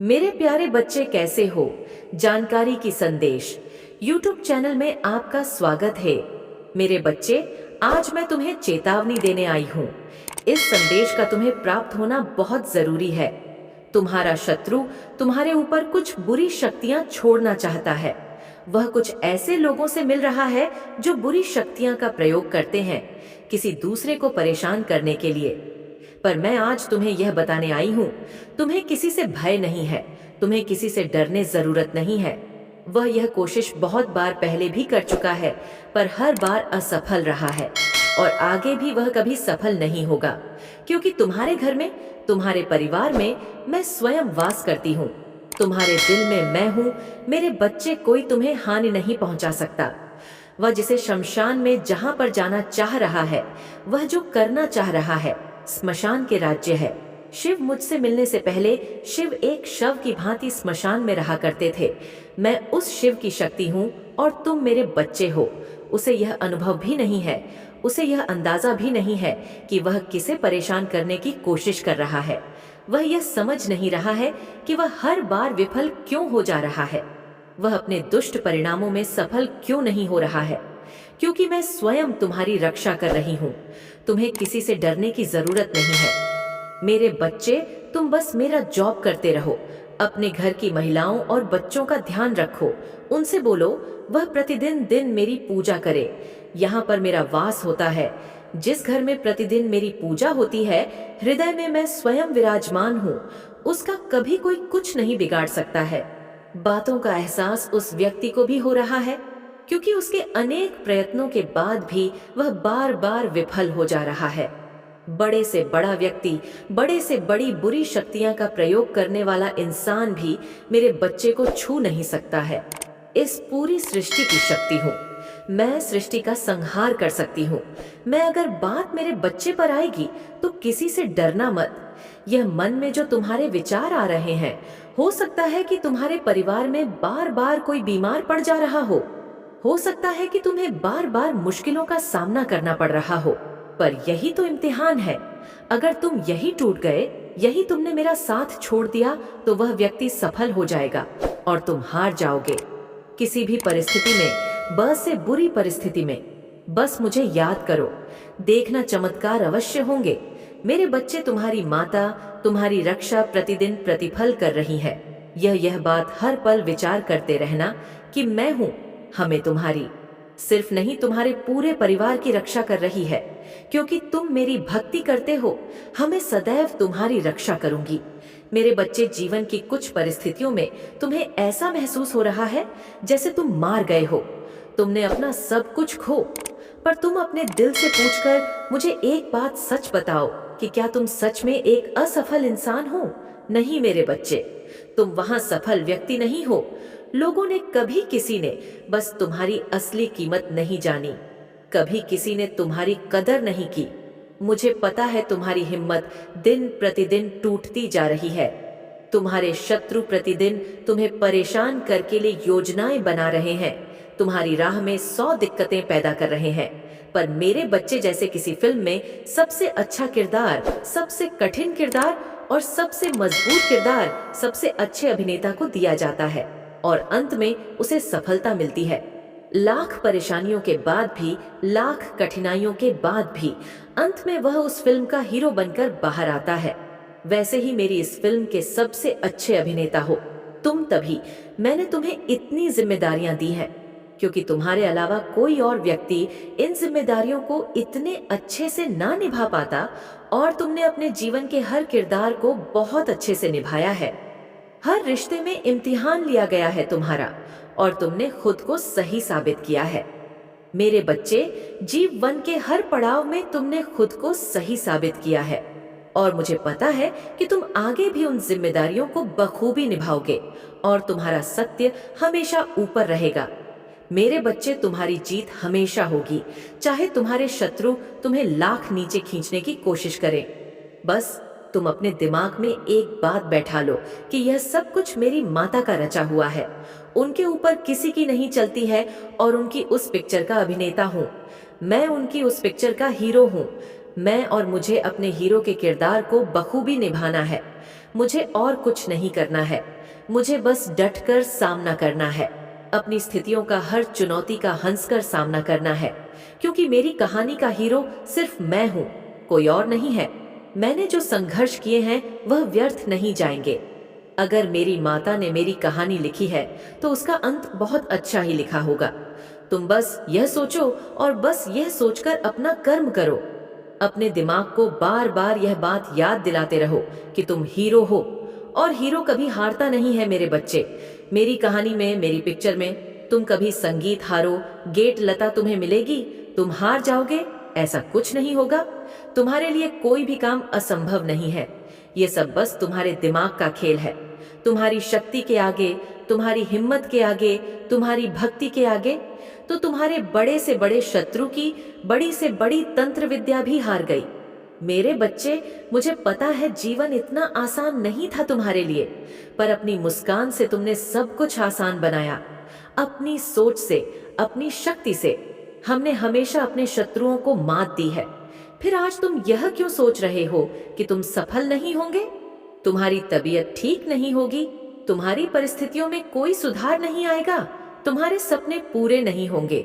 मेरे प्यारे बच्चे कैसे हो। जानकारी की संदेश यूट्यूब चैनल में आपका स्वागत है। मेरे बच्चे, आज मैं तुम्हें चेतावनी देने आई हूँ। इस संदेश का तुम्हें प्राप्त होना बहुत जरूरी है। तुम्हारा शत्रु तुम्हारे ऊपर कुछ बुरी शक्तियां छोड़ना चाहता है। वह कुछ ऐसे लोगों से मिल रहा है जो बुरी शक्तियां का प्रयोग करते हैं किसी दूसरे को परेशान करने के लिए। पर मैं आज तुम्हें यह बताने आई हूं, तुम्हें किसी से भय नहीं है, तुम्हें किसी से डरने जरूरत नहीं है। वह यह कोशिश बहुत बार पहले भी कर चुका है, पर हर बार असफल रहा है और आगे भी वह कभी सफल नहीं होगा, क्योंकि तुम्हारे घर में, तुम्हारे परिवार में मैं स्वयं वास करती हूँ। तुम्हारे दिल में मैं हूँ। मेरे बच्चे, कोई तुम्हें हानि नहीं पहुंचा सकता। वह जिसे शमशान में जहां पर जाना चाह रहा है, वह जो करना चाह रहा है, स्मशान के राज्य है। शिव मुझसे मिलने से पहले शिव एक शव की भांति स्मशान में रहा करते थे। मैं उस शिव की शक्ति हूँ और तुम मेरे बच्चे हो। उसे यह अनुभव भी नहीं है, उसे यह अंदाजा भी नहीं है कि वह किसे परेशान करने की कोशिश कर रहा है। वह यह समझ नहीं रहा है कि वह हर बार विफल क्यों हो जा रहा है। वह अपने दुष्ट परिणामों में सफल क्यों नहीं हो रहा है, क्योंकि मैं स्वयं तुम्हारी रक्षा कर रही हूँ। तुम्हें किसी से डरने की जरूरत नहीं है। मेरे बच्चे, तुम बस मेरा जॉब करते रहो। अपने घर की महिलाओं और बच्चों का ध्यान रखो। उनसे बोलो वह प्रतिदिन दिन मेरी पूजा करे। यहाँ पर मेरा वास होता है। जिस घर में प्रतिदिन मेरी पूजा होती है, हृदय में मैं स्वयं विराजमान हूँ। उसका कभी कोई कुछ नहीं बिगाड़ सकता है। बातों का एहसास उस व्यक्ति को भी हो रहा है, क्योंकि उसके अनेक प्रयत्नों के बाद भी वह बार बार विफल हो जा रहा है। बड़े से बड़ा व्यक्ति, बड़े से बड़ी बुरी शक्तियां का प्रयोग करने वाला इंसान भी मेरे बच्चे को छू नहीं सकता है। इस पूरी सृष्टि की शक्ति हूँ। मैं सृष्टि का संहार कर सकती हूँ। मैं अगर बात मेरे बच्चे पर आएगी तो किसी से डरना मत। यह मन में जो तुम्हारे विचार आ रहे हैं, हो सकता है कि तुम्हारे परिवार में बार बार कोई बीमार पड़ जा रहा हो सकता है कि तुम्हें बार बार मुश्किलों का सामना करना पड़ रहा हो। पर यही तो इम्तिहान है। अगर तुम यही टूट गए, यही तुमने मेरा साथ छोड़ दिया, तो वह व्यक्ति सफल हो जाएगा और तुम हार जाओगे। किसी भी परिस्थिति में, बस से बुरी परिस्थिति में, बस मुझे याद करो। देखना चमत्कार अवश्य होंगे। मेरे बच्चे, तुम्हारी माता तुम्हारी रक्षा प्रतिदिन प्रतिफल कर रही है। यह बात हर पल विचार करते रहना कि मैं हूं, हमें तुम्हारी सिर्फ नहीं, तुम्हारे पूरे परिवार की रक्षा कर रही है। क्योंकि तुम मेरी भक्ति करते हो, हमें सदैव तुम्हारी रक्षा करूंगी। मेरे बच्चे, जीवन की कुछ परिस्थितियों में तुम्हें ऐसा महसूस हो रहा है जैसे तुम मार गए हो। तुमने अपना सब कुछ खो, पर तुम अपने दिल से पूछकर मुझे एक बात सच बताओ कि क्या तुम सच में एक असफल इंसान हो? नहीं मेरे बच्चे, तुम वहां सफल व्यक्ति नहीं हो। लोगों ने कभी, किसी ने बस तुम्हारी असली कीमत नहीं जानी। कभी किसी ने तुम्हारी कदर नहीं की। मुझे पता है तुम्हारी हिम्मत दिन प्रतिदिन टूटती जा रही है। तुम्हारे शत्रु प्रतिदिन तुम्हें परेशान करके लिए योजनाएं बना रहे हैं। तुम्हारी राह में 100 दिक्कतें पैदा कर रहे हैं। पर मेरे बच्चे, जैसे किसी फिल्म में सबसे अच्छा किरदार, सबसे कठिन किरदार और सबसे मजबूत किरदार सबसे अच्छे अभिनेता को दिया जाता है और अंत में उसे सफलता मिलती है। लाख परेशानियों के बाद भी, लाख कठिनाइयों के बाद भी अंत में वह उस फिल्म का हीरो बनकर बाहर आता है। वैसे ही मेरी इस फिल्म के सबसे अच्छे अभिनेता हो तुम। तभी मैंने तुम्हें इतनी जिम्मेदारियां दी हैं, क्योंकि तुम्हारे अलावा कोई और व्यक्ति इन जिम्मेदारियों को इतने अच्छे से ना निभा पाता, और तुमने अपने जीवन के हर किरदार को बहुत अच्छे से निभाया है। हर रिश्ते में इम्तिहान लिया गया है तुम्हारा, और तुमने खुद को सही साबित किया है। मेरे बच्चे, जीवन के हर पड़ाव में तुमने खुद को सही साबित किया है, और मुझे पता है कि तुम आगे भी उन जिम्मेदारियों को बखूबी निभाओगे और तुम्हारा सत्य हमेशा ऊपर रहेगा। मेरे बच्चे, तुम्हारी जीत हमेशा होगी, चाहे तुम्हारे शत्रु तुम्हें लाख नीचे खींचने की कोशिश करें। बस तुम अपने दिमाग में एक बात बैठा लो कि यह सब कुछ मेरी माता का रचा हुआ है। उनके ऊपर किसी की नहीं चलती है, और उनकी उस पिक्चर का अभिनेता हूँ। मैं उनकी उस पिक्चर का हीरो हूँ। मैं, और मुझे अपने हीरो के किरदार को बखूबी निभाना है। मुझे और कुछ नहीं करना है। मुझे बस डटकर सामना करना है। अपनी स्थितियों का हर चुनौती का हंसकर सामना करना है, क्योंकि मेरी कहानी का हीरो सिर्फ मैं हूँ, कोई और नहीं है। मैंने जो संघर्ष किए हैं वह व्यर्थ नहीं जाएंगे। अगर मेरी माता ने मेरी कहानी लिखी है तो उसका अंत बहुत अच्छा ही लिखा होगा। तुम बस यह सोचो और बस यह सोचकर अपना कर्म करो। अपने दिमाग को बार बार यह बात याद दिलाते रहो कि तुम हीरो हो, और हीरो कभी हारता नहीं है मेरे बच्चे। मेरी कहानी में, मेरी पिक्चर में तुम कभी संगीत हारो, गेट लता तुम्हें मिलेगी, तुम हार जाओगे, ऐसा कुछ नहीं होगा। तुम्हारे लिए कोई भी काम असंभव नहीं है। ये सब बस तुम्हारे दिमाग का खेल है। तुम्हारी शक्ति के आगे, तुम्हारी हिम्मत के आगे, तुम्हारी भक्ति के आगे तो तुम्हारे बड़े से बड़े शत्रु की बड़ी से बड़ी तंत्र विद्या भी हार गई। मेरे बच्चे, मुझे पता है जीवन इतना आसान नहीं था तुम्हारे लिए, पर अपनी मुस्कान से तुमने सब कुछ आसान बनाया। अपनी सोच से, अपनी शक्ति से हमने हमेशा अपने शत्रुओं को मात दी है। फिर आज तुम यह क्यों सोच रहे हो कि तुम सफल नहीं होंगे? तुम्हारी तबीयत ठीक नहीं होगी, तुम्हारी परिस्थितियों में कोई सुधार नहीं आएगा, तुम्हारे सपने पूरे नहीं होंगे।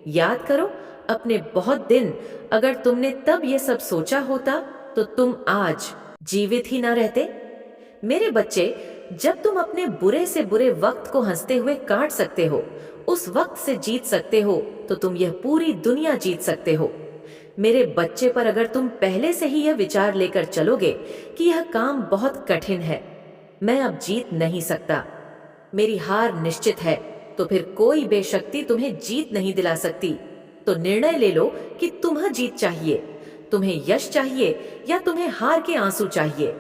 याद करो अपने बहुत दिन, अगर तुमने तब ये सब सोचा होता तो तुम आज जीवित ही ना रहते। मेरे बच्चे, जब तुम अपने बुरे से बुरे वक्त को हंसते हुए काट सकते हो, उस वक्त से जीत सकते हो, तो तुम यह पूरी दुनिया जीत सकते हो। मेरे बच्चे, पर अगर तुम पहले से ही यह विचार लेकर चलोगे कि यह काम बहुत कठिन है, मैं अब जीत नहीं सकता, मेरी हार निश्चित है, तो फिर कोई बेशक्ति तुम्हें जीत नहीं दिला सकती। तो निर्णय ले लो कि तुम्हें जीत चाहिए, तुम्हें यश चाहिए या तुम्हें हार के आंसू चाहिए,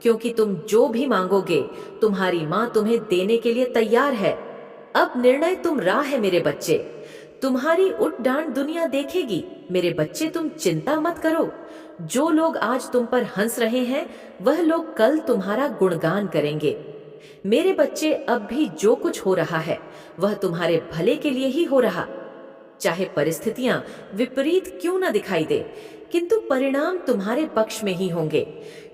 क्योंकि तुम जो भी मांगोगे तुम्हारी मां तुम्हें देने के लिए तैयार है। अब निर्णय तुम राह है मेरे बच्चे, तुम्हारी उठ डांट दुनिया देखेगी। मेरे बच्चे, तुम चिंता मत करो। जो लोग आज तुम पर हंस रहे हैं वह लोग कल तुम्हारा गुणगान करेंगे। मेरे बच्चे, अब भी जो कुछ हो रहा है वह तुम्हारे भले के लिए ही हो रहा। चाहे परिस्थितियां विपरीत क्यों न दिखाई दे, किंतु परिणाम तुम्हारे पक्ष में ही होंगे,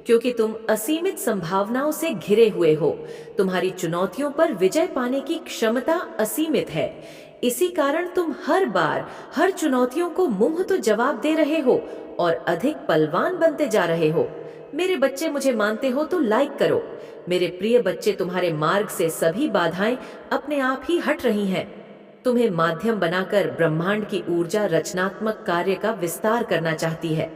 क्योंकि तुम असीमित संभावनाओं से घिरे हुए हो। तुम्हारी चुनौतियों पर विजय पाने की क्षमता असीमित है। इसी कारण तुम हर बार हर चुनौतियों को मुंह तो जवाब दे रहे हो और अधिक बलवान बनते जा रहे हो। मेरे बच्चे, मुझे मानते हो तो लाइक करो। मेरे प्रिय बच्चे, तुम्हारे मार्ग से सभी बाधाएं अपने आप ही हट रही हैं। तुम्हें माध्यम बनाकर ब्रह्मांड की ऊर्जा रचनात्मक कार्य का विस्तार करना चाहती है,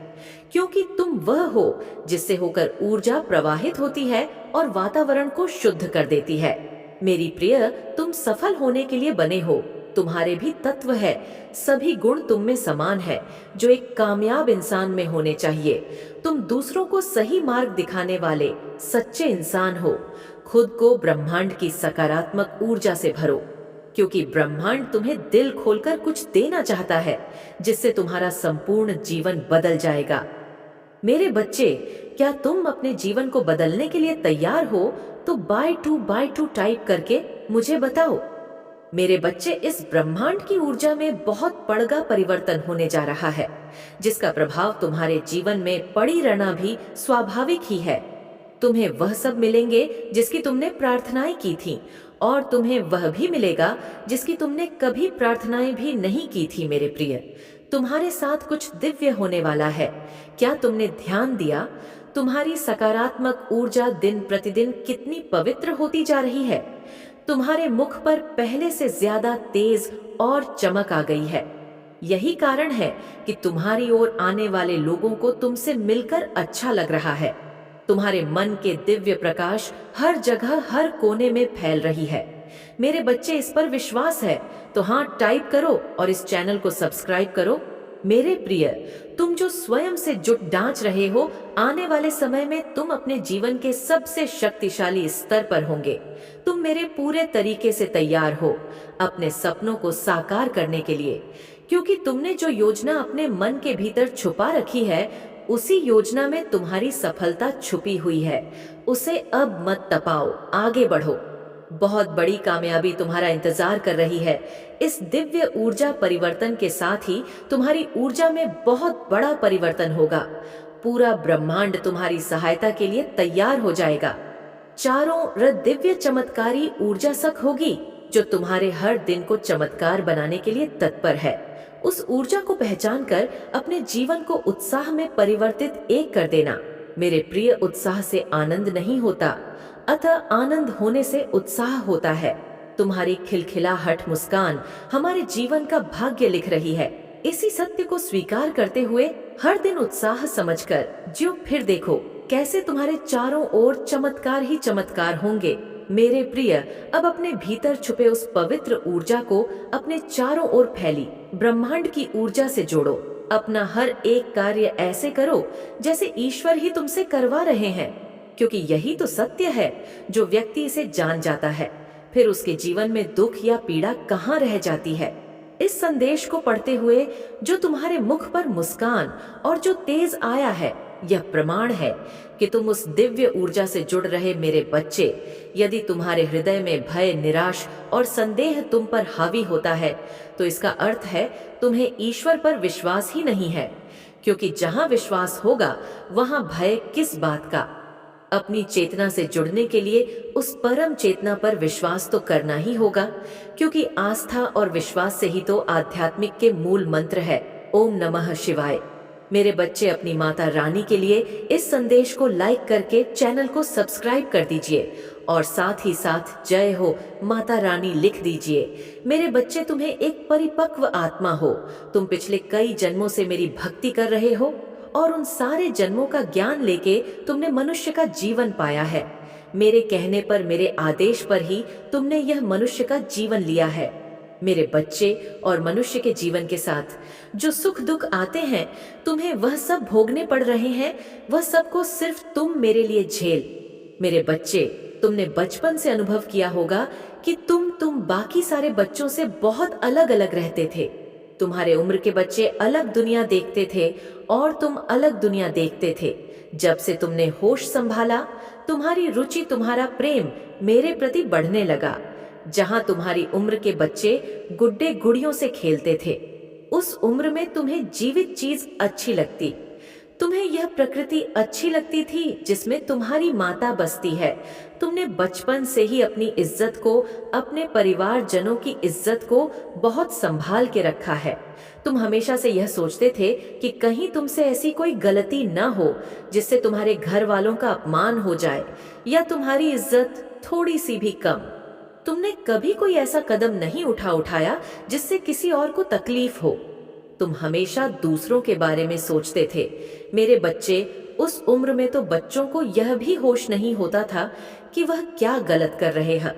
क्योंकि तुम वह हो जिससे होकर ऊर्जा प्रवाहित होती है और वातावरण को शुद्ध कर देती है। मेरी प्रिय, तुम सफल होने के लिए बने हो। तुम्हारे भी तत्व है, सभी गुण तुम में समान है जो एक कामयाब इंसान में होने चाहिए। तुम दूसरों को सही मार्ग दिखाने वाले सच्चे इंसान हो। खुद को ब्रह्मांड की सकारात्मक ऊर्जा से भरो, क्योंकि ब्रह्मांड तुम्हें दिल खोलकर कुछ देना चाहता है, जिससे तुम्हारा संपूर्ण जीवन बदल जाएगा। मेरे बच्चे, क्या तुम अपने जीवन को बदलने के लिए तैयार हो? तो बाय टू टाइप करके मुझे बताओ। मेरे बच्चे, इस ब्रह्मांड की ऊर्जा में बहुत बड़ा परिवर्तन होने जा रहा है, जिसका प्रभाव तुम्हारे जीवन में पड़ी रहना भी स्वाभाविक ही है। तुम्हें वह सब मिलेंगे जिसकी तुमने प्रार्थनाएं की थी, और तुम्हें वह भी मिलेगा जिसकी तुमने कभी प्रार्थनाएं भी नहीं की थी। मेरे प्रिय, तुम्हारे साथ कुछ दिव्य होने वाला है। क्या तुमने ध्यान दिया? तुम्हारी सकारात्मक ऊर्जा दिन प्रतिदिन कितनी पवित्र होती जा रही है। तुम्हारे मुख पर पहले से ज्यादा तेज और चमक आ गई है। यही कारण है कि तुम्हारी ओर आने वाले लोगों को तुमसे मिलकर अच्छा लग रहा है। तुम्हारे मन के दिव्य प्रकाश हर जगह, हर कोने में फैल रही है। मेरे बच्चे, इस पर विश्वास है तो हाँ टाइप करो और इस चैनल को सब्सक्राइब करो। मेरे प्रिय, तुम जो स्वयं से जुट डांच रहे हो, आने वाले समय में तुम अपने जीवन के सबसे शक्तिशाली स्तर पर होंगे। तुम मेरे पूरे तरीके से तैयार हो अपने सपनों को साकार करने के लिए, क्योंकि तुमने जो योजना अपने मन के भीतर छुपा रखी है, उसी योजना में तुम्हारी सफलता छुपी हुई है। उसे अब मत तपाओ, आगे बढ़ो। बहुत बड़ी कामयाबी तुम्हारा इंतजार कर रही है। इस दिव्य ऊर्जा परिवर्तन के साथ ही तुम्हारी ऊर्जा में बहुत बड़ा परिवर्तन होगा। पूरा ब्रह्मांड तुम्हारी सहायता के लिए तैयार हो जाएगा। चारों ओर दिव्य चमत्कारी ऊर्जा सक होगी जो तुम्हारे हर दिन को चमत्कार बनाने के लिए तत्पर है। उस ऊर्जा को पहचान कर अपने जीवन को उत्साह में परिवर्तित एक कर देना। मेरे प्रिय, उत्साह से आनंद नहीं होता, अतः आनंद होने से उत्साह होता है। तुम्हारी खिलखिलाहट मुस्कान हमारे जीवन का भाग्य लिख रही है। इसी सत्य को स्वीकार करते हुए हर दिन उत्साह समझकर जियो। फिर देखो कैसे तुम्हारे चारों ओर चमत्कार ही चमत्कार होंगे। मेरे प्रिय, अब अपने भीतर छुपे उस पवित्र ऊर्जा को अपने चारों ओर फैली ब्रह्मांड की ऊर्जा से जोड़ो। अपना हर एक कार्य ऐसे करो जैसे ईश्वर ही तुमसे करवा रहे हैं, क्योंकि यही तो सत्य है। जो व्यक्ति इसे जान जाता है, फिर उसके जीवन में दुख या पीड़ा कहाँ रह जाती है। इस संदेश को पढ़ते हुए जो तुम्हारे मुख पर मुस्कान और जो तेज आया है, यह प्रमाण है कि तुम उस दिव्य ऊर्जा से जुड़ रहे मेरे बच्चे। यदि तुम्हारे हृदय में भय, निराश और संदेह तुम पर हावी होता है, तो इसका अर्थ है तुम्हें ईश्वर पर विश्वास ही नहीं है, क्योंकि जहां विश्वास होगा वहां भय किस बात का। अपनी चेतना से जुड़ने के लिए उस परम चेतना पर विश्वास तो करना ही होगा, क्योंकि आस्था और विश्वास से ही तो आध्यात्मिक के मूल मंत्र है। ओम नमः शिवाय। मेरे बच्चे, अपनी माता रानी के लिए इस संदेश को लाइक करके चैनल को सब्सक्राइब कर दीजिए और साथ ही साथ जय हो माता रानी लिख दीजिए। मेरे बच्चे, तुम्हें एक परिपक्व आत्मा हो। तुम पिछले कई जन्मों से मेरी भक्ति कर रहे हो और उन सारे जन्मों का ज्ञान लेके तुमने मनुष्य का जीवन पाया है। मेरे कहने पर, मेरे आदेश पर ही तुमने यह मनुष्य का जीवन लिया है। मेरे बच्चे, और मनुष्य के जीवन के साथ जो सुख दुख आते हैं, तुम्हें वह सब भोगने पड़ रहे हैं, वह सब को सिर्फ तुम मेरे लिए झेल। मेरे बच्चे, तुमने बचपन से अनुभव किया होगा कि तुम बाकी सारे बच्चों से बहुत अलग अलग रहते थे। तुम्हारे उम्र के बच्चे अलग दुनिया देखते थे और तुम अलग दुनिया देखते थे। जब से तुमने होश संभाला, तुम्हारी रुचि, तुम्हारा प्रेम मेरे प्रति बढ़ने लगा। जहां तुम्हारी उम्र के बच्चे गुड्डे गुड़ियों से खेलते थे, उस उम्र में तुम्हें जीवित चीज अच्छी लगती। तुम्हें यह प्रकृति अच्छी लगती थी जिसमें तुम्हारी माता बसती है। तुमने बचपन से ही अपनी इज्जत को, अपने परिवार जनों की इज्जत को बहुत संभाल के रखा है। तुम हमेशा से यह सोचते थे कि कहीं तुमसे ऐसी कोई गलती न हो जिससे तुम्हारे घर वालों का अपमान हो जाए या तुम्हारी इज्जत थोड़ी सी भी कम। तुमने कभी कोई ऐसा कदम नहीं उठाया जिससे किसी और को तकलीफ हो। तुम हमेशा दूसरों के बारे में सोचते थे। मेरे बच्चे, उस उम्र में तो बच्चों को यह भी होश नहीं होता था कि वह क्या गलत कर रहे हैं।